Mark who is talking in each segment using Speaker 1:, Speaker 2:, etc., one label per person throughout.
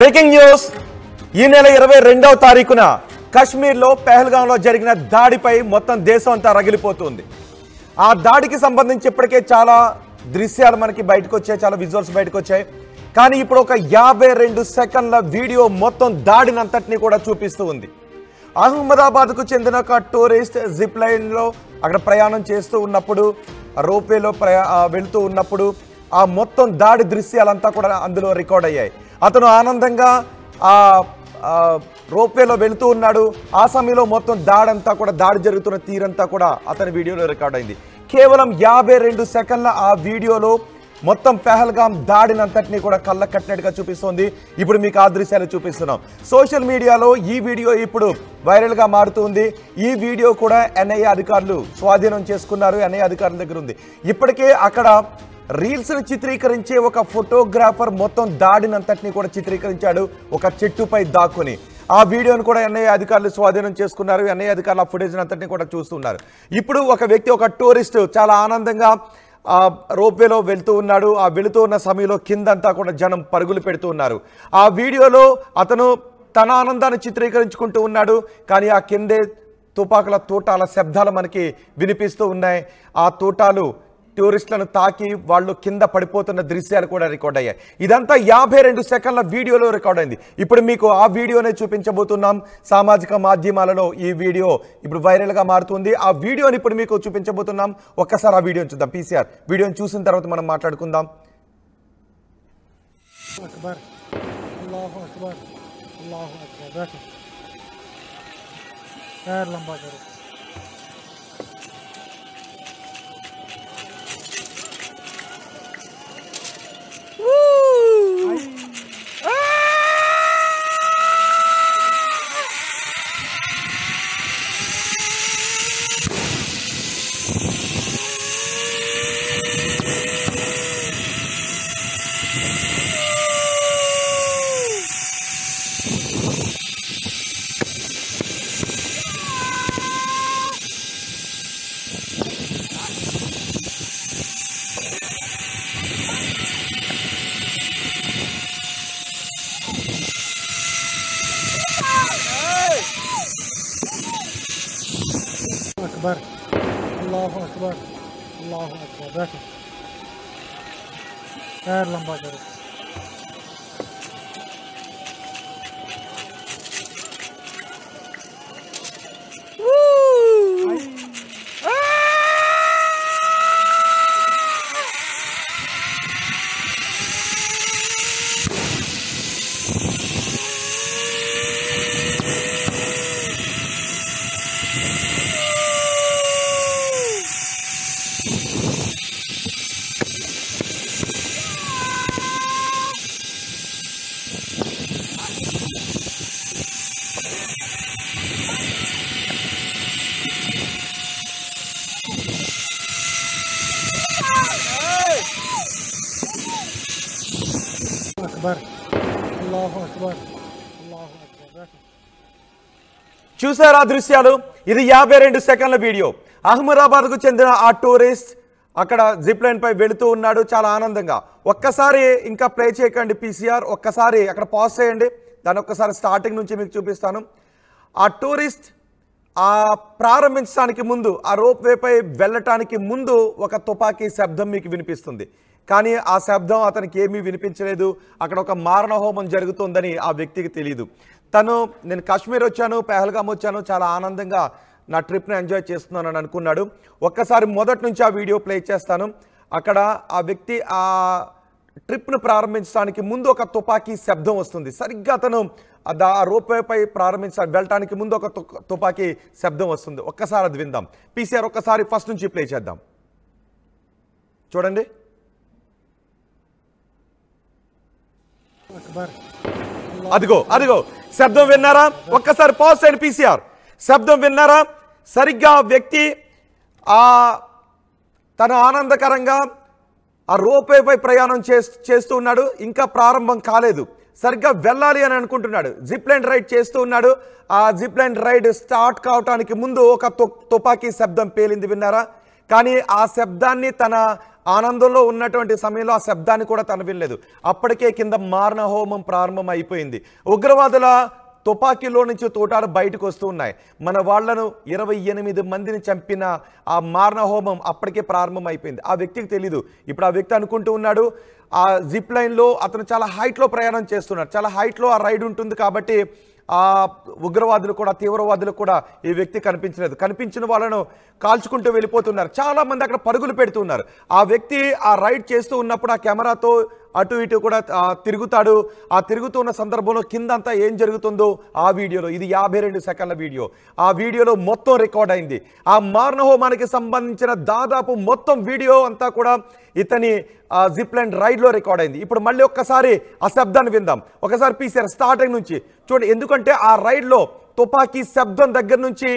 Speaker 1: Breaking news ఈ నెల 22వ తారీఖున కశ్మీర్లో పెహల్గాంలో జరిగిన దాడిపై మొత్తం దేశం అంతా రగిలిపోతుంది. ఆ దాడికి సంబంధించి ఇప్పటికే చాలా దృశ్యాలు మనకి బయటకు వచ్చాయి, చాలా విజువల్స్ బయటకు వచ్చాయి. కానీ ఇప్పుడు ఒక 52 సెకండ్ల వీడియో మొత్తం దాడినంతటిని కూడా చూపిస్తూ ఉంది. అహ్మదాబాద్కు చెందిన ఒక టూరిస్ట్ జిప్ లైన్లో అక్కడ ప్రయాణం చేస్తూ ఉన్నప్పుడు, రోప్వేలో వెళుతూ ఉన్నప్పుడు ఆ మొత్తం దాడి దృశ్యాలంతా కూడా అందులో రికార్డ్ అయ్యాయి. అతను ఆనందంగా రోప్వేలో వెళుతూ ఉన్నాడు. ఆ సమయంలో మొత్తం దాడి జరుగుతున్న తీరంతా కూడా అతని వీడియోలో రికార్డ్ అయింది. కేవలం 52 సెకండ్ల ఆ వీడియోలో మొత్తం పెహల్గాం దాడినంతటినీ కూడా కళ్ళ కట్టినట్టుగా చూపిస్తోంది. ఇప్పుడు మీకు ఆ దృశ్యాలు చూపిస్తున్నాం. సోషల్ మీడియాలో ఈ వీడియో ఇప్పుడు వైరల్గా మారుతుంది. ఈ వీడియో కూడా ఎన్ఐఏ అధికారులు స్వాధీనం చేసుకున్నారు, ఎన్ఐఏ అధికారుల దగ్గర ఉంది. ఇప్పటికే అక్కడ రీల్స్ను చిత్రీకరించే ఒక ఫోటోగ్రాఫర్ మొత్తం దాడినంతటినీ కూడా చిత్రీకరించాడు ఒక చెట్టుపై దాక్కుని. ఆ వీడియోను కూడా ఎన్ఐఏ అధికారులు స్వాధీనం చేసుకున్నారు. ఎన్ఐఏ అధికారులు ఆ ఫుటేజ్ అంతటినీ కూడా చూస్తున్నారు. ఇప్పుడు ఒక వ్యక్తి, ఒక టూరిస్ట్ చాలా ఆనందంగా రోప్వేలో వెళ్తూ ఉన్నాడు. ఆ వెళుతూ ఉన్న సమయంలో కిందంతా కూడా జనం పరుగులు పెడుతూ ఉన్నారు. ఆ వీడియోలో అతను తన ఆనందాన్ని చిత్రీకరించుకుంటూ ఉన్నాడు. కానీ ఆ కిందే తుపాకుల తూటాల శబ్దాలు మనకి వినిపిస్తూ ఉన్నాయి. ఆ తూటాలు టూరిస్టులను తాకి వాళ్ళు కింద పడిపోతున్న దృశ్యాలు కూడా రికార్డ్ అయ్యాయి. ఇదంతా 52 సెకండ్ల వీడియోలో రికార్డ్ అయింది. ఇప్పుడు మీకు ఆ వీడియోనే చూపించబోతున్నాం. సామాజిక మాధ్యమాలలో ఈ వీడియో ఇప్పుడు వైరల్గా మారుతుంది. ఆ వీడియోని ఇప్పుడు మీకు చూపించబోతున్నాం. ఒక్కసారి ఆ వీడియోని చూద్దాం. పీసీఆర్ వీడియోని చూసిన తర్వాత మనం మాట్లాడుకుందాం.
Speaker 2: अकबर अल्लाहु अकबर अल्लाहु अकबर बैठो पैर लंबा करो अकबर अल्लाहु अकबर अल्लाहु अकबर बैठो
Speaker 1: చూసారా దృశ్యాలు? ఇది 52 సెకండ్ల వీడియో. అహ్మదాబాద్కు చెందిన ఆ టూరిస్ట్ అక్కడ జిప్ లైన్ పై వెళుతూ ఉన్నాడు చాలా ఆనందంగా. ఒక్కసారి ఇంకా ప్లే చేయకండి పీసీఆర్, ఒక్కసారి అక్కడ పాజ్ చేయండి. దాన్ని ఒక్కసారి స్టార్టింగ్ నుంచి మీకు చూపిస్తాను. ఆ టూరిస్ట్ ప్రారంభించడానికి ముందు, ఆ రోప్ వేపై వెళ్ళటానికి ముందు ఒక తుపాకీ శబ్దం మీకు వినిపిస్తుంది. కానీ ఆ శబ్దం అతనికి ఏమీ వినిపించలేదు. అక్కడ ఒక మారణ హోమం జరుగుతుందని ఆ వ్యక్తికి తెలియదు. నేను కాశ్మీర్ వచ్చాను, పెహల్గాం వచ్చాను, చాలా ఆనందంగా నా ట్రిప్ని ఎంజాయ్ చేస్తున్నాను అని అనుకున్నాడు. ఒక్కసారి మొదటి నుంచి ఆ వీడియో ప్లే చేస్తాను. అక్కడ ఆ వ్యక్తి ఆ ట్రిప్ను ప్రారంభించడానికి ముందు ఒక తుపాకీ శబ్దం వస్తుంది. సరిగ్గా అతను ఆ రోప్వేపై వెళ్ళటానికి ముందు ఒక తుపాకీ శబ్దం వస్తుంది. ఒక్కసారి అది విందాం. పీసీఆర్ ఒక్కసారి ఫస్ట్ నుంచి ప్లే చేద్దాం. చూడండి. అదిగో శబ్దం విన్నారా? ఒక్కసారి పాజ్ చేయండి పీసీఆర్. శబ్దం విన్నారా? సరిగ్గా వ్యక్తి తన ఆనందకరంగా ఆ రోప్వేపై ప్రయాణం చేస్తూ ఉన్నాడు. ఇంకా ప్రారంభం కాలేదు. సరిగ్గా వెళ్ళాలి అని అనుకుంటున్నాడు. జిప్ లైన్ రైడ్ చేస్తూ ఉన్నాడు. ఆ జిప్ లైన్ రైడ్ స్టార్ట్ కావడానికి ముందు ఒక తుపాకీ శబ్దం పేలింది, విన్నారా? కానీ ఆ శబ్దాన్ని తన ఆనందంలో ఉన్నటువంటి సమయంలో ఆ శబ్దాన్ని కూడా తను వినలేదు. అప్పటికే కింద మారణ హోమం ప్రారంభం అయిపోయింది. ఉగ్రవాదుల తుపాకీలో నుంచి తోటాలు బయటకు వస్తూ ఉన్నాయి. మన వాళ్లను 28 మందిని చంపిన ఆ మారణ హోమం అప్పటికే ప్రారంభం అయిపోయింది. ఆ వ్యక్తికి తెలీదు. ఇప్పుడు ఆ వ్యక్తి అనుకుంటూ ఉన్నాడు ఆ జిప్ లైన్లో అతను చాలా హైట్లో ప్రయాణం చేస్తున్నాడు. చాలా హైట్లో ఆ రైడ్ ఉంటుంది కాబట్టి ఆ ఉగ్రవాదులు కూడా తీవ్రవాదులు కూడా ఈ వ్యక్తి కనిపించలేదు. కనిపించిన వాళ్ళను కాల్చుకుంటూ వెళ్ళిపోతున్నారు. చాలా మంది అక్కడ పరుగులు పెడుతున్నారు. ఆ వ్యక్తి ఆ రైడ్ చేస్తూ ఉన్నప్పుడు ఆ కెమెరాతో అటు ఇటు కూడా తిరుగుతాడు. ఆ తిరుగుతున్న సందర్భంలో కిందంతా ఏం జరుగుతుందో ఆ వీడియోలో, ఇది 52 సెకండ్ల వీడియో, ఆ వీడియోలో మొత్తం రికార్డ్ అయింది. ఆ మారణ హోమానికి సంబంధించిన దాదాపు మొత్తం వీడియో అంతా కూడా ఇతని జిప్ లైన్ రైడ్లో రికార్డ్ అయింది. ఇప్పుడు మళ్ళీ ఒక్కసారి ఆ శబ్దాన్ని విందాం. ఒకసారి పీసీఆర్ స్టార్టింగ్ నుంచి చూడండి. ఎందుకంటే ఆ రైడ్లో తుపాకీ శబ్దం దగ్గర నుంచి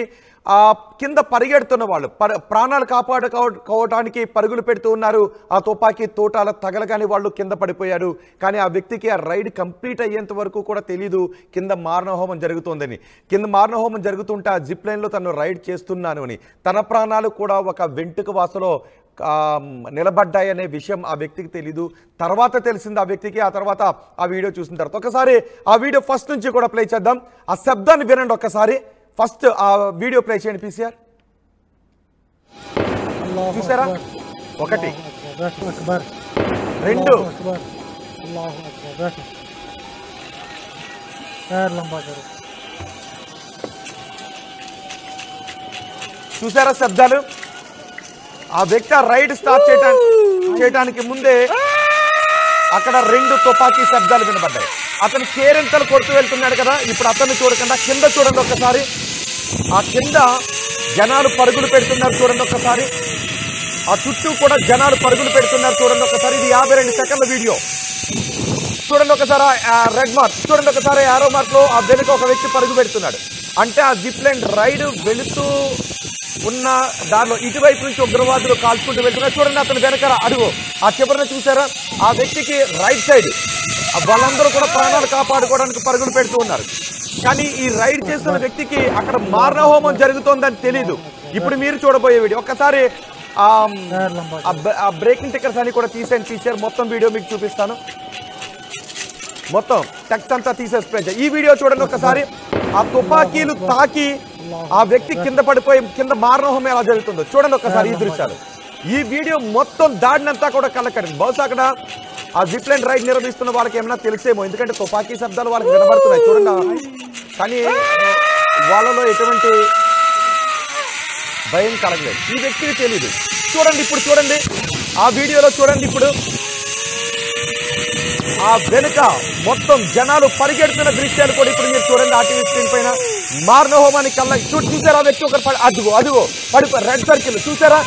Speaker 1: ఆ కింద పరిగెడుతున్న వాళ్ళు ప్రాణాలు కాపాడుకోవడానికి పరుగులు పెడుతూ ఉన్నారు. ఆ తుపాకీ తోటాల తగలగానే వాళ్ళు కింద పడిపోయారు. కానీ ఆ వ్యక్తికి ఆ రైడ్ కంప్లీట్ అయ్యేంత వరకు కూడా తెలీదు కింద మారణహోమం జరుగుతోందని. కింద మారణహోమం జరుగుతుంటే ఆ జిప్ లైన్లో తను రైడ్ చేస్తున్నాను అని తన ప్రాణాలు కూడా ఒక వెంట్రుక వాసలో నిలబడ్డాయనే విషయం ఆ వ్యక్తికి తెలీదు. తర్వాత తెలిసింది ఆ వ్యక్తికి. ఆ తర్వాత ఆ వీడియో చూసిన తర్వాత ఒకసారి ఆ వీడియో ఫస్ట్ నుంచి కూడా ప్లే చేద్దాం. ఆ శబ్దాన్ని వినండి ఒక్కసారి. ఫస్ట్ ఆ వీడియో ప్లే చేయండి పీసీఆర్. చూసారా? 1 2 చూసారా శబ్దాలు? ఆ వ్యక్తి ఆ రైడ్ స్టార్ట్ చేయడానికి ముందే అక్కడ 2 తుపాకీ శబ్దాలు వినబడ్డాయి. అతను కేరింతలు కొడుతూ వెళ్తున్నాడు కదా. ఇప్పుడు అతన్ని చూడకుండా కింద చూడండి ఒక్కసారి. ఆ కింద జనాలు పరుగులు పెడుతున్నారు చూడండి ఒక్కసారి. ఆ చుట్టూ కూడా జనాలు పరుగులు పెడుతున్నారు చూడండి ఒక్కసారి. ఇది 52 సెకండ్ల వీడియో. చూడండి ఒకసారి రెడ్ మార్క్ చూడండి ఒకసారి. యారో మార్క్ లో ఆ వెనుక ఒక వ్యక్తి పరుగు పెడుతున్నాడు. అంటే ఆ జిప్ లైన్ రైడ్ వెళుతూ ఉన్న దానిలో ఇటువైపు నుంచి ఉగ్రవాదులు కాల్చుకుంటూ వెళ్తున్నారు. చూడండి అతను వెనకాల అడుగు ఆ చివరిన చూసారా? ఆ వ్యక్తికి రైట్ సైడ్ వాళ్ళందరూ కూడా ప్రాణాలు కాపాడుకోవడానికి పరుగులు పెడుతూ ఉన్నారు. కానీ ఈ రైడ్ చేస్తున్న వ్యక్తికి అక్కడ మారణ హోమం జరుగుతోందని తెలీదు. ఇప్పుడు మీరు చూడబోయే వీడియో ఒక్కసారి ఆ బ్రేకింగ్ టిక్కర్స్ అని కూడా తీసారు. మొత్తం వీడియో మీకు చూపిస్తాను. మొత్తం టెక్స్ట్ అంతా తీసేసి ఈ వీడియో చూడండి ఒకసారి. ఆ తుపాకీలు తాకి ఆ వ్యక్తి కింద పడిపోయి కింద మారణ హోమం ఎలా జరుగుతుందో చూడండి ఒకసారి. ఈ దృశ్యాలు ఈ వీడియో మొత్తం దాడినంతా కూడా కళ్ళకట్టింది. బహుశా అక్కడ ఆ జిప్ లైన్ రైడ్ నిర్వహిస్తున్న వాళ్ళకి ఏమైనా తెలిసేమో, ఎందుకంటే తుపాకీ శబ్దాలు వాళ్ళకి వినబడుతున్నాయి చూడండి. కానీ వాళ్ళలో ఎటువంటి భయం కలగలేదు. ఈ వ్యక్తికి తెలియదు. చూడండి ఇప్పుడు చూడండి ఆ వీడియోలో చూడండి. ఇప్పుడు ఆ వెనుక మొత్తం జనాలు పరిగెడుతున్న దృశ్యాలు కూడా ఇప్పుడు మీరు చూడండి. ఆ టీవీ స్క్రీన్ పైన మారణ హోమానికి చూసారా? ఆ వ్యక్తి ఒకరు అదిగో పడిపో రెడ్ సర్కిల్ చూసారా?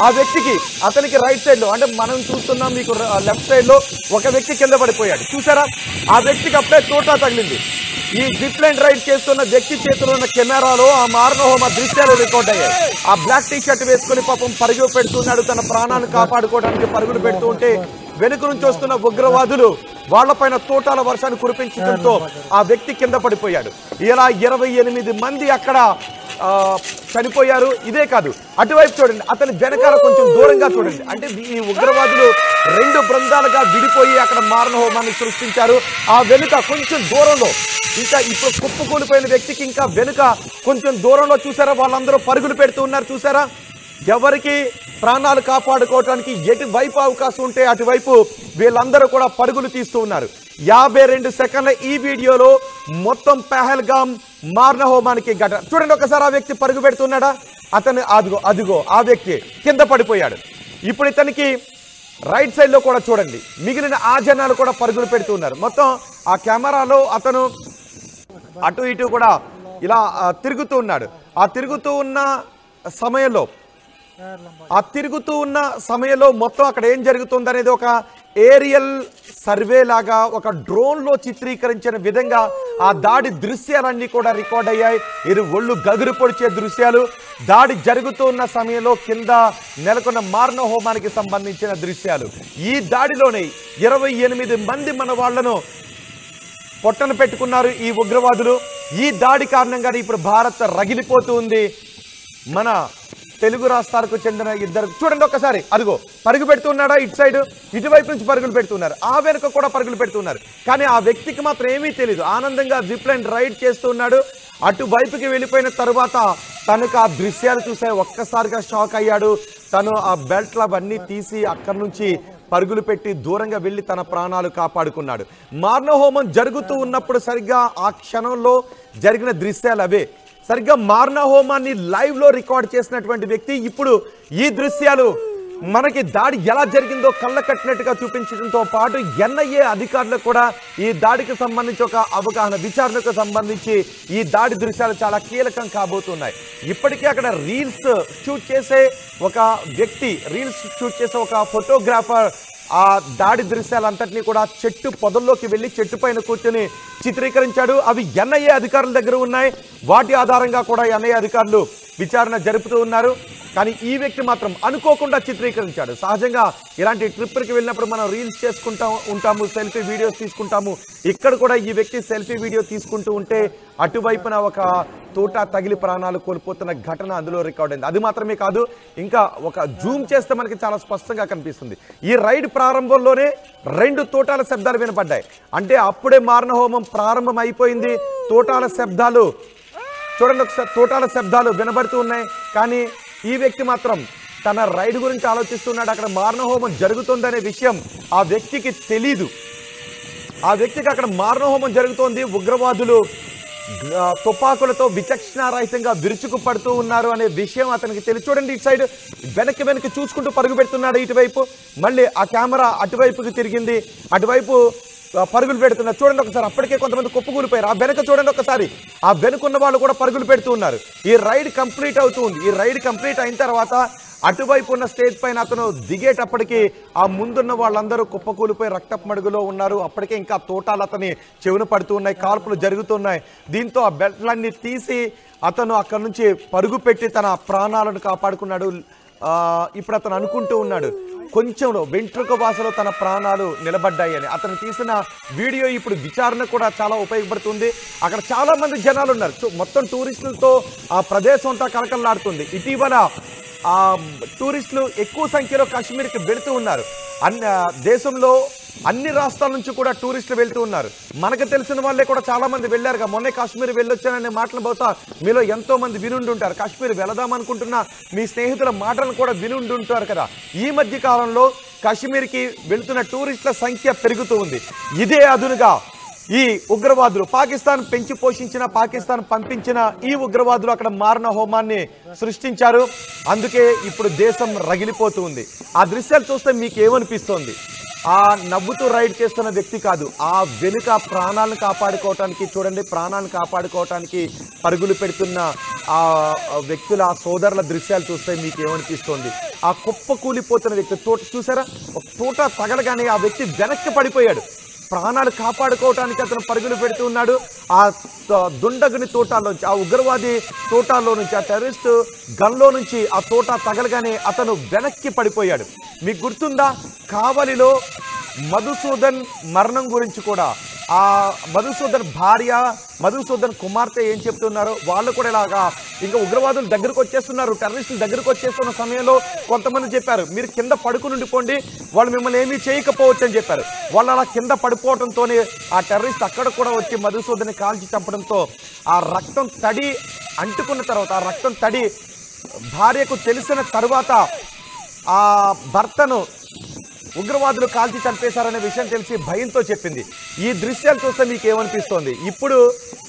Speaker 1: ఆ వ్యక్తికి అతనికి రైట్ సైడ్ లో, అంటే మనం చూస్తున్నాం మీకు లెఫ్ట్ సైడ్ లో ఒక వ్యక్తి కింద పడిపోయాడు చూసారా? ఆ వ్యక్తికి అప్పుడే తోటా తగిలింది. ఈ జిప్ లైన్ రైడ్ చేస్తున్న వ్యక్తి చేతిలో ఉన్న కెమెరాలో ఆ మారణ హోమ దృశ్యాలు రికార్డ్ అయ్యాయి. ఆ బ్లాక్ టీ షర్ట్ వేసుకుని పాపం పరుగు పెడుతున్నాడు. తన ప్రాణాన్ని కాపాడుకోవడానికి పరుగులు పెడుతూ ఉంటే వెనుక నుంచి వస్తున్న ఉగ్రవాదులు వాళ్లపైన తోటాల వర్షాన్ని కురిపించడంతో ఆ వ్యక్తి కింద పడిపోయాడు. ఇలా 28 మంది అక్కడ చనిపోయారు. ఇదే కాదు, అటువైపు చూడండి, అతని వెనకాల కొంచెం దూరంగా చూడండి. అంటే ఈ ఉగ్రవాదులు 2 బృందాలుగా విడిపోయి అక్కడ మారణ హోమాన్ని సృష్టించారు. ఆ వెనుక కొంచెం దూరంలో ఇంకా ఇప్పుడు కుప్పకూలిపోయిన వ్యక్తికి ఇంకా వెనుక కొంచెం దూరంలో చూసారా? వాళ్ళందరూ పరుగులు పెడుతూ ఉన్నారు చూసారా? ఎవరికి ప్రాణాలు కాపాడుకోవడానికి ఎటువైపు అవకాశం ఉంటే అటువైపు వీళ్ళందరూ కూడా పరుగులు తీస్తూ ఉన్నారు. 52 సెకండ్ల ఈ వీడియోలో మొత్తం పహల్గామ్ మారణ హోమానికి ఘటన చూడండి ఒకసారి. ఆ వ్యక్తి పరుగు పెడుతున్నాడా? అతను అదిగో ఆ వ్యక్తి కింద పడిపోయాడు. ఇప్పుడు ఇతనికి రైట్ సైడ్ లో కూడా చూడండి మిగిలిన ఆ జనాలు కూడా పరుగులు పెడుతున్నారు. మొత్తం ఆ కెమెరాలో అతను అటు ఇటు కూడా ఇలా తిరుగుతూ ఉన్నాడు. ఆ తిరుగుతూ ఉన్న సమయంలో మొత్తం అక్కడ ఏం జరుగుతుంది అనేది ఒక ఏరియల్ సర్వే లాగా ఒక డ్రోన్ లో చిత్రీకరించిన విధంగా ఆ దాడి దృశ్యాలన్నీ కూడా రికార్డ్ అయ్యాయి. ఇది ఒళ్ళు గగురు పొడిచే దృశ్యాలు. దాడి జరుగుతూ ఉన్న సమయంలో కింద నెలకొన్న మారణ హోమానికి సంబంధించిన దృశ్యాలు. ఈ దాడిలోనే 28 మంది మన వాళ్లను పొట్టన పెట్టుకున్నారు ఈ ఉగ్రవాదులు. ఈ దాడి కారణంగానే ఇప్పుడు భారత్ రగిలిపోతూ ఉంది. మన తెలుగు రాష్ట్రాలకు చెందిన ఇద్దరు చూడండి ఒక్కసారి, అదిగో పరుగు పెడుతున్నాడా ఇటు సైడ్, ఇటువైపు నుంచి పరుగులు పెడుతున్నారు, ఆ వెనుక కూడా పరుగులు పెడుతున్నారు. కానీ ఆ వ్యక్తికి మాత్రం ఏమీ తెలియదు, ఆనందంగా జిప్ లైన్ రైడ్ చేస్తున్నాడు. అటువైపుకి వెళ్ళిపోయిన తరువాత తనకు ఆ దృశ్యాలు చూసే ఒక్కసారిగా షాక్ అయ్యాడు. తను ఆ బెల్ట్లు అవన్నీ తీసి అక్కడి నుంచి పరుగులు పెట్టి దూరంగా వెళ్ళి తన ప్రాణాలు కాపాడుకున్నాడు. మారణహోమం జరుగుతూ ఉన్నప్పుడు సరిగ్గా ఆ క్షణంలో జరిగిన దృశ్యాలు అవే. సరిగ్గా మారణహోమాన్ని లైవ్లో రికార్డ్ చేసినటువంటి వ్యక్తి ఇప్పుడు ఈ దృశ్యాలు మనకి దాడి ఎలా జరిగిందో కళ్ళ కట్టినట్టుగా చూపించడంతో పాటు ఎన్ఐఏ అధికారులకు కూడా ఈ దాడికి సంబంధించి ఒక అవగాహన, విచారణకు సంబంధించి ఈ దాడి దృశ్యాలు చాలా కీలకం కాబోతున్నాయి. ఇప్పటికే అక్కడ రీల్స్ షూట్ చేసే ఒక వ్యక్తి, రీల్స్ షూట్ చేసే ఒక ఫోటోగ్రాఫర్ ఆ దాడి దృశ్యాలంతటినీ కూడా చెట్టు పొదల్లోకి వెళ్ళి చెట్టు పైన కూర్చొని చిత్రీకరించాడు. అవి ఎన్ఐఏ అధికారుల దగ్గర ఉన్నాయి. వాటి ఆధారంగా కూడా ఎన్ఐఏ అధికారులు విచారణ జరుపుతూ ఉన్నారు. కానీ ఈ వ్యక్తి మాత్రం అనుకోకుండా చిత్రీకరించాడు. సహజంగా ఇలాంటి ట్రిప్కి వెళ్ళినప్పుడు మనం రీల్స్ ఉంటాము, సెల్ఫీ వీడియోస్ తీసుకుంటాము. ఇక్కడ కూడా ఈ వ్యక్తి సెల్ఫీ వీడియో తీసుకుంటూ ఉంటే అటువైపున ఒక తోట తగిలి ప్రాణాలు కోల్పోతున్న ఘటన అందులో రికార్డ్ అయింది. అది మాత్రమే కాదు, ఇంకా ఒక జూమ్ చేస్తే మనకి చాలా స్పష్టంగా కనిపిస్తుంది. ఈ రైడ్ ప్రారంభంలోనే 2 తోటాల శబ్దాలు వినపడ్డాయి. అంటే అప్పుడే మారణహోమం ప్రారంభం అయిపోయింది. తోటాల శబ్దాలు చూడండి ఒకసారి, తోటాల శబ్దాలు వినబడుతూ ఉన్నాయి. కానీ ఈ వ్యక్తి మాత్రం తన రైడ్ గురించి ఆలోచిస్తున్నాడు. అక్కడ మారణహోమం జరుగుతుందనే విషయం ఆ వ్యక్తికి తెలీదు. ఆ వ్యక్తికి అక్కడ మారణహోమం జరుగుతోంది, ఉగ్రవాదులు తుపాకులతో విచక్షణారహితంగా విరుచుకు పడుతూ ఉన్నారు అనే విషయం అతనికి తెలిసి. చూడండి ఇటు సైడ్ వెనక్కి చూసుకుంటూ పరుగు పెడుతున్నాడు ఇటువైపు. మళ్ళీ ఆ కెమెరా అటువైపుకి తిరిగింది, అటువైపు పరుగులు పెడుతున్నారు. చూడండి ఒకసారి, అప్పటికే కొంతమంది కుప్పకూలిపోయారు. ఆ వెనక చూడండి ఒకసారి, ఆ వెనుకున్న వాళ్ళు కూడా పరుగులు పెడుతూ ఉన్నారు. ఈ రైడ్ కంప్లీట్ అవుతుంది. ఈ రైడ్ కంప్లీట్ అయిన తర్వాత అటువైపు ఉన్న స్టేజ్ పైన అతను దిగేటప్పటికి ఆ ముందున్న వాళ్ళందరూ కుప్పకూలిపోయి రక్తపు మడుగులో ఉన్నారు. అప్పటికే ఇంకా తోటాలు అతని చెవును పడుతూ ఉన్నాయి, కాల్పులు జరుగుతున్నాయి. దీంతో ఆ బెల్ట్లన్నీ తీసి అతను అక్కడి నుంచి పరుగు పెట్టి తన ప్రాణాలను కాపాడుకున్నాడు. ఇప్పుడు అతను అనుకుంటూ ఉన్నాడు, కొంచెంలో వెంట్రుక వాసలో తన ప్రాణాలు నిలబడ్డాయని. అతను తీసిన వీడియో ఇప్పుడు విచారణ కూడా చాలా ఉపయోగపడుతుంది. అక్కడ చాలా మంది జనాలు ఉన్నారు. మొత్తం టూరిస్టులతో ఆ ప్రదేశం అంతా కలకల్లాడుతుంది. ఇటీవల టూరిస్టులు ఎక్కువ సంఖ్యలో కాశ్మీర్కి వెళుతూ ఉన్నారు. దేశంలో అన్ని రాష్ట్రాల నుంచి కూడా టూరిస్టులు వెళ్తూ ఉన్నారు. మనకు తెలిసిన వాళ్ళే కూడా చాలా మంది వెళ్ళారుగా. మొన్నే కాశ్మీర్ వెళ్ళొచ్చాననే మాటలు బహుశా మీలో ఎంతో మంది వినుండుంటారు. కాశ్మీర్ వెళదామనుకుంటున్న మీ స్నేహితుల మాటలను కూడా వినుండుంటారు కదా. ఈ మధ్య కాలంలో కాశ్మీర్కి వెళుతున్న టూరిస్టుల సంఖ్య పెరుగుతూ ఉంది. ఇదే అదునుగా ఈ ఉగ్రవాదులు, పాకిస్తాన్ పెంచి పోషించిన, పాకిస్తాన్ పంపించిన ఈ ఉగ్రవాదులు అక్కడ మారణహోమాన్ని సృష్టించారు. అందుకే ఇప్పుడు దేశం రగిలిపోతూ ఉంది. ఆ దృశ్యాలు చూస్తే మీకు ఏమనిపిస్తోంది? ఆ నవ్వుతూ రైడ్ చేస్తున్న వ్యక్తి కాదు, ఆ వెనుక ప్రాణాలను కాపాడుకోవటానికి, చూడండి ప్రాణాలను కాపాడుకోవటానికి పరుగులు పెడుతున్న ఆ వ్యక్తుల, ఆ సోదరుల దృశ్యాలు చూస్తే మీకు ఏమనిపిస్తోంది? ఆ కుప్ప కూలిపోతున్న వ్యక్తి తోట చూసారా, ఒక తోట తగలగానే ఆ వ్యక్తి వెనక్కి పడిపోయాడు. ప్రాణాలు కాపాడుకోవటానికి అతను పరుగులు పెడుతూ ఉన్నాడు. ఆ దుండగుని తోటాల్లోంచి, ఆ ఉగ్రవాది తోటాల్లో నుంచి, ఆ టెర్రరిస్ట్ గన్లో నుంచి ఆ తోట తగలగానే అతను వెనక్కి పడిపోయాడు. మీకు గుర్తుందా, కావలిలో మధుసూదన్ మరణం గురించి కూడా ఆ మధుసూదన్ భార్య, మధుసూదన్ కుమార్తె ఏం చెప్తున్నారో వాళ్ళు కూడా ఇలాగా ఇంకా ఉగ్రవాదులు దగ్గరకు వచ్చేస్తున్నారు, టెర్రరిస్టులు దగ్గరకు వచ్చేస్తున్న సమయంలో కొంతమంది చెప్పారు, మీరు కింద పడుకుని ఉండిపోండి, వాళ్ళు మిమ్మల్ని ఏమీ చేయకపోవచ్చు అని చెప్పారు. వాళ్ళు అలా కింద పడిపోవడంతోనే ఆ టెర్రరిస్ట్ అక్కడ కూడా వచ్చి మధుసూదన్ని కాల్చి చంపడంతో ఆ రక్తం తడి అంటుకున్న తర్వాత, ఆ రక్తం తడి భార్యకు తెలిసిన తరువాత ఆ భర్తను ఉగ్రవాదులు కాల్చి చంపేశారనే విషయం తెలిసి భయంతో చెప్పింది. ఈ దృశ్యాలు చూస్తే మీకు ఏమనిపిస్తోంది? ఇప్పుడు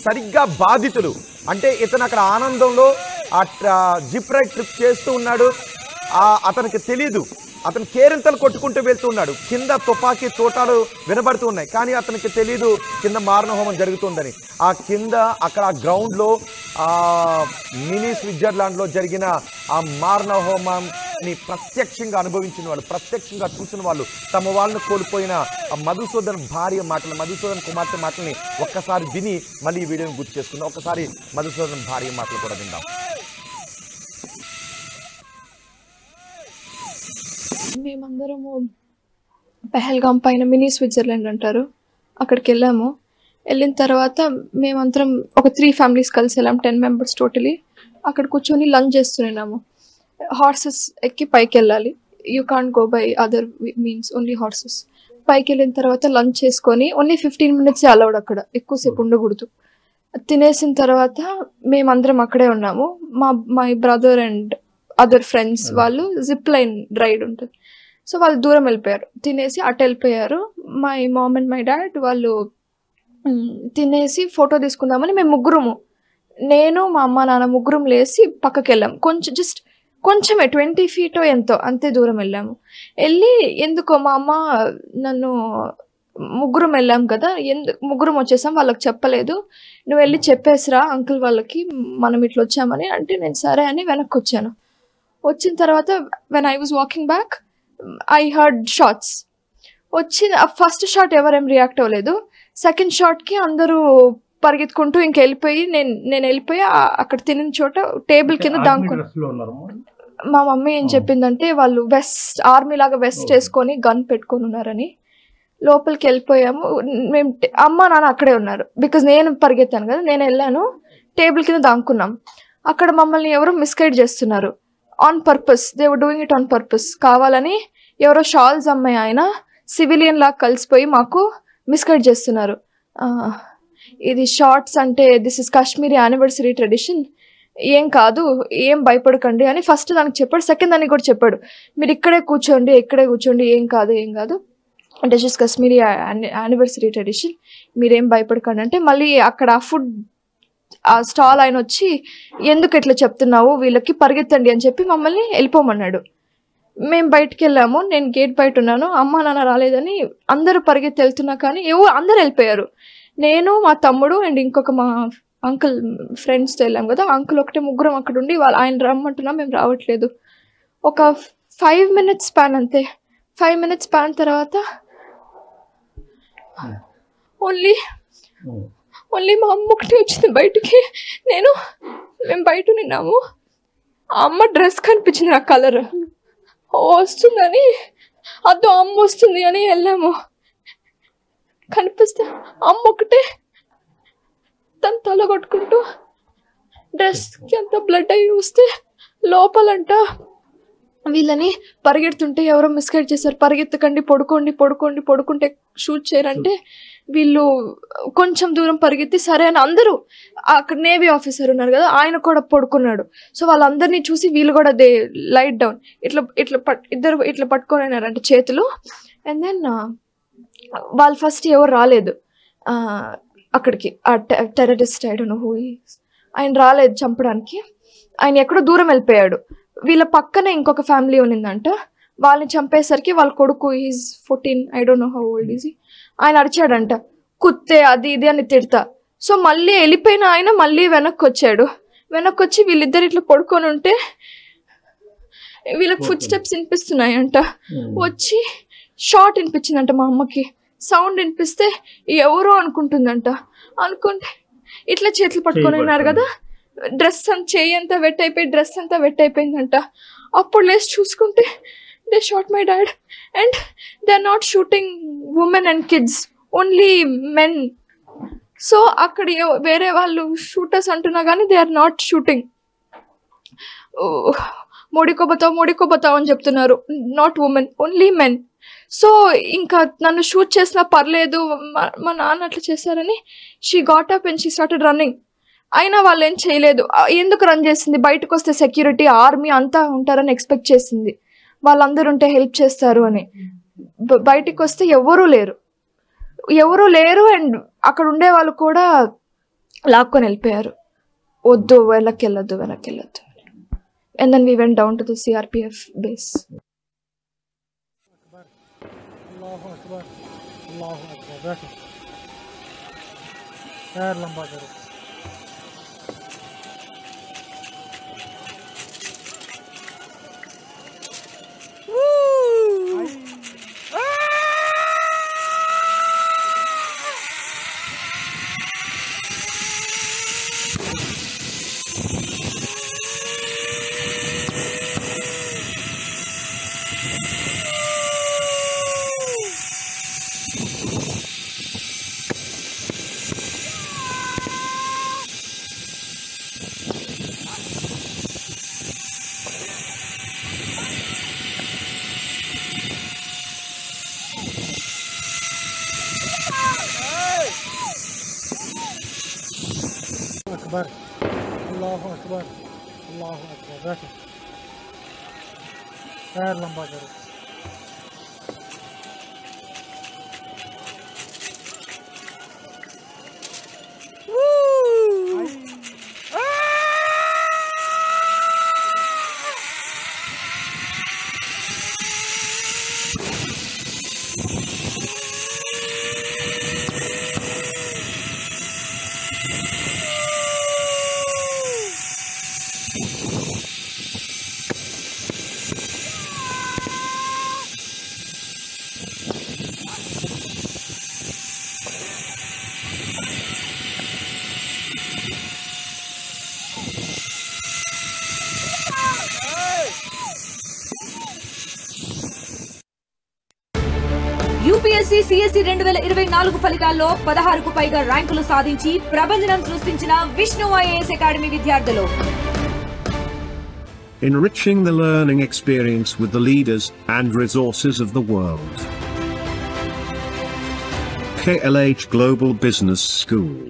Speaker 1: సరిగ్గా బాధితులు, అంటే ఇతను అక్కడ ఆనందంలో ఆ జిప్ రైడ్ ట్రిప్ చేస్తూ ఉన్నాడు, అతనికి తెలీదు, అతను కేరింతలు కొట్టుకుంటూ వెళ్తూ ఉన్నాడు. కింద తుపాకీ తోటాలు వినబడుతూ ఉన్నాయి, కానీ అతనికి తెలీదు కింద మారణహోమం జరుగుతుందని. ఆ కింద అక్కడ గ్రౌండ్లో మినీ స్విట్జర్లాండ్లో జరిగిన ఆ మారణహోమాన్ని ప్రత్యక్షంగా అనుభవించిన వాళ్ళు, ప్రత్యక్షంగా చూసిన వాళ్ళు, తమ వాళ్ళను కోల్పోయిన ఆ మధుసూదన్ భార్య మాటలు, మధుసూదన్ కుమార్తె మాటల్ని ఒక్కసారి విని మళ్ళీ ఈ వీడియోని గుర్తు చేసుకుందాం. ఒక్కసారి మధుసూదన్ భార్య మాటలు కూడా విందాం.
Speaker 3: మేమందరము పెహల్గాం పైన మినీ స్విట్జర్లాండ్ అంటారు, అక్కడికి వెళ్ళాము. వెళ్ళిన తర్వాత మేమందరం ఒక 3 ఫ్యామిలీస్ కలిసి వెళ్ళాము, 10 మెంబర్స్ టోటలీ. అక్కడ కూర్చొని లంచ్ చేస్తున్నాము. హార్సెస్ ఎక్కి పైకి వెళ్ళాలి. You can't go by other means, only horses. పైకి వెళ్ళిన తర్వాత లంచ్ చేసుకొని ఓన్లీ 15 minutes అలౌడ్, అక్కడ ఎక్కువసేపు ఉండకూడదు. తినేసిన తర్వాత మేమందరం అక్కడే ఉన్నాము. My brother and other friends వాళ్ళు జిప్ లైన్ రైడ్ ఉంటుంది, సో వాళ్ళు దూరం వెళ్ళిపోయారు. తినేసి అటు వెళ్ళిపోయారు. My mom and my dad వాళ్ళు తినేసి ఫోటో తీసుకుందామని మేము ముగ్గురము, నేను మా అమ్మ నాన్న ముగ్గురం లేసి పక్కకి వెళ్ళాము. జస్ట్ కొంచెమే 20 feet ఎంతో అంతే దూరం వెళ్ళాము. వెళ్ళి ఎందుకో మా అమ్మ నన్ను, ముగ్గురం వెళ్ళాం కదా, ముగ్గురం వచ్చేసాం, వాళ్ళకి చెప్పలేదు, నువ్వు వెళ్ళి చెప్పేసిరా అంకుల్ వాళ్ళకి మనం ఇట్లా వచ్చామని అంటే, నేను సరే అని వెనక్కి వచ్చాను. వచ్చిన తర్వాత when I was walking back I heard shots. First shot ఎవరేం రియాక్ట్ అవ్వలేదు. సెకండ్ షాట్కి అందరూ పరిగెత్తుకుంటూ ఇంక వెళ్ళిపోయి, నేను వెళ్ళిపోయి అక్కడ తినిన చోట టేబుల్ కింద దాంకుని. మా మమ్మీ ఏం చెప్పిందంటే వాళ్ళు వెస్ట్, ఆర్మీ లాగా వెస్ట్ వేసుకొని గన్ పెట్టుకొని ఉన్నారని. లోపలికి వెళ్ళిపోయాము మేము, అమ్మ నాన్న అక్కడే ఉన్నారు. బికాజ్ నేను పరిగెత్తాను కదా, నేను వెళ్ళాను, టేబుల్ కింద దాంకున్నాం. అక్కడ మమ్మల్ని ఎవరో మిస్గైడ్ చేస్తున్నారు on purpose. They were doing it on purpose. కావాలని ఎవరో షాల్స్ అమ్మాయి ఆయన సివిలియన్ లాగా కలిసిపోయి మాకు మిస్గైడ్ చేస్తున్నారు. ఇది షార్ట్స్ అంటే this is Kashmiri anniversary tradition, ఏం కాదు, ఏం భయపడకండి అని ఫస్ట్ దానికి చెప్పాడు. సెకండ్ దానికి కూడా చెప్పాడు, మీరు ఇక్కడే కూర్చోండి, ఏం కాదు అంటే this is Kashmiri anniversary tradition, మీరేం భయపడకండి అంటే, మళ్ళీ అక్కడ ఫుడ్ ఆ స్టాల్ ఆయన వచ్చి ఎందుకు ఇట్లా చెప్తున్నావు వీళ్ళకి, పరిగెత్తండి అని చెప్పి మమ్మల్ని వెళ్ళిపోమన్నాడు. మేము బయటికి వెళ్ళాము, నేను గేట్ బయట ఉన్నాను, అమ్మ నాన్న రాలేదని అందరూ పరిగెత్తి వెళ్తున్నా కానీ అందరూ వెళ్ళిపోయారు. నేను మా తమ్ముడు అండ్ ఇంకొక మా అంకుల్ ఫ్రెండ్స్తో వెళ్ళాం కదా, అంకుల్ ఒకటే ముగ్గురం అక్కడ ఉండి ఆయన రమ్మంటున్నా మేము రావట్లేదు. ఒక 5 minutes స్పాన్ అంతే. 5 minutes స్పాన్ తర్వాత ఓన్లీ మా అమ్మ ఒకటే వచ్చింది బయటికి. మేము బయట నిన్నాము, ఆ అమ్మ డ్రెస్ కనిపించింది, నా కలర్ వస్తుందని, అదో అమ్మ వస్తుంది అని వెళ్ళాము. కనిపిస్తే అమ్మ ఒకటే తన తల కొట్టుకుంటూ డ్రెస్కి అంత బ్లడ్ అయ్యి వస్తే లోపలంట వీళ్ళని పరిగెడుతుంటే ఎవరో మిస్గైడ్ చేశారు, పరిగెత్తకండి, పడుకుంటే షూట్ చేయరంటే వీళ్ళు కొంచెం దూరం పరిగెత్తి సరే అని అందరూ, అక్కడ నేవీ ఆఫీసర్ ఉన్నారు కదా ఆయన కూడా పడుకున్నాడు. సో వాళ్ళందరినీ చూసి వీళ్ళు కూడా దే లైట్ డౌన్, ఇద్దరు ఇట్లా పట్టుకొని చేతులు. అండ్ దెన్ వాళ్ళు ఫస్ట్ ఎవరు రాలేదు అక్కడికి, ఆ terrorist I don't know who is, ఆయన రాలేదు చంపడానికి, ఆయన ఎక్కడో దూరం వెళ్ళిపోయాడు. వీళ్ళ పక్కనే ఇంకొక ఫ్యామిలీ ఉన్నిందంట, వాళ్ళని చంపేసరికి వాళ్ళ కొడుకు is 14, I don't know how old is, ఆయన అరిచాడంట కుత్తే అది ఇది అని తిడతా. సో మళ్ళీ వెళ్ళిపోయిన ఆయన మళ్ళీ వెనక్కి వచ్చి వీళ్ళిద్దరు ఇట్లా పడుకొని ఉంటే వీళ్ళకి ఫుడ్ స్టెప్స్ వినిపిస్తున్నాయంట. వచ్చి షార్ట్ వినిపించిందంట మా అమ్మకి, సౌండ్ వినిపిస్తే ఎవరో అనుకుంటుందంట. అనుకుంటే ఇట్లా చేతులు పట్టుకొని ఉన్నారు కదా, డ్రెస్ చేయి అంతా వెట్ అయిపోయి డ్రెస్ అంతా వెట్ అయిపోయిందంట. అప్పుడు లేసి చూసుకుంటే they shot my dad and they are not shooting women and kids, only men. So అక్కడ వేరే వాళ్ళు షూటర్స్ అంటున్నా కానీ దే ఆర్ నాట్ షూటింగ్. మోడికోబతావు అని చెప్తున్నారు, not women, only men. So ఇంకా నన్ను షూట్ చేసినా పర్లేదు, మా నాన్న అట్లా చేశారని she got up and she started running. అయినా వాళ్ళు ఏం చేయలేదు. ఎందుకు రన్ చేసింది, బయటకు వస్తే సెక్యూరిటీ ఆర్మీ అంతా ఉంటారని ఎక్స్పెక్ట్ చేసింది, వాళ్ళందరూ ఉంటే హెల్ప్ చేస్తారు అని. బయటికి వస్తే ఎవరూ లేరు అండ్ అక్కడ ఉండే వాళ్ళు కూడా లాక్కొని వెళ్ళిపోయారు, వద్దు వెనక్కి వెళ్ళొద్దు. And then we went down to the CRPF base.
Speaker 2: Allahu Akbar. बैठो, पैर लंबा करो. अकबर अल्लाह अकबर अल्लाह अकबर बैठो पैर लंबा करो
Speaker 4: యూపీఎస్సీ సిఎస్సి 2024 ఫలితాల్లో 16కు పైగా ర్యాంకులు సాధించి ప్రభంజనం సృష్టించిన విష్ణు ఐఏఎస్ అకాడమీ విద్యార్థులు.
Speaker 5: Enriching the learning experience with the leaders and resources of the world. KLH Global Business School.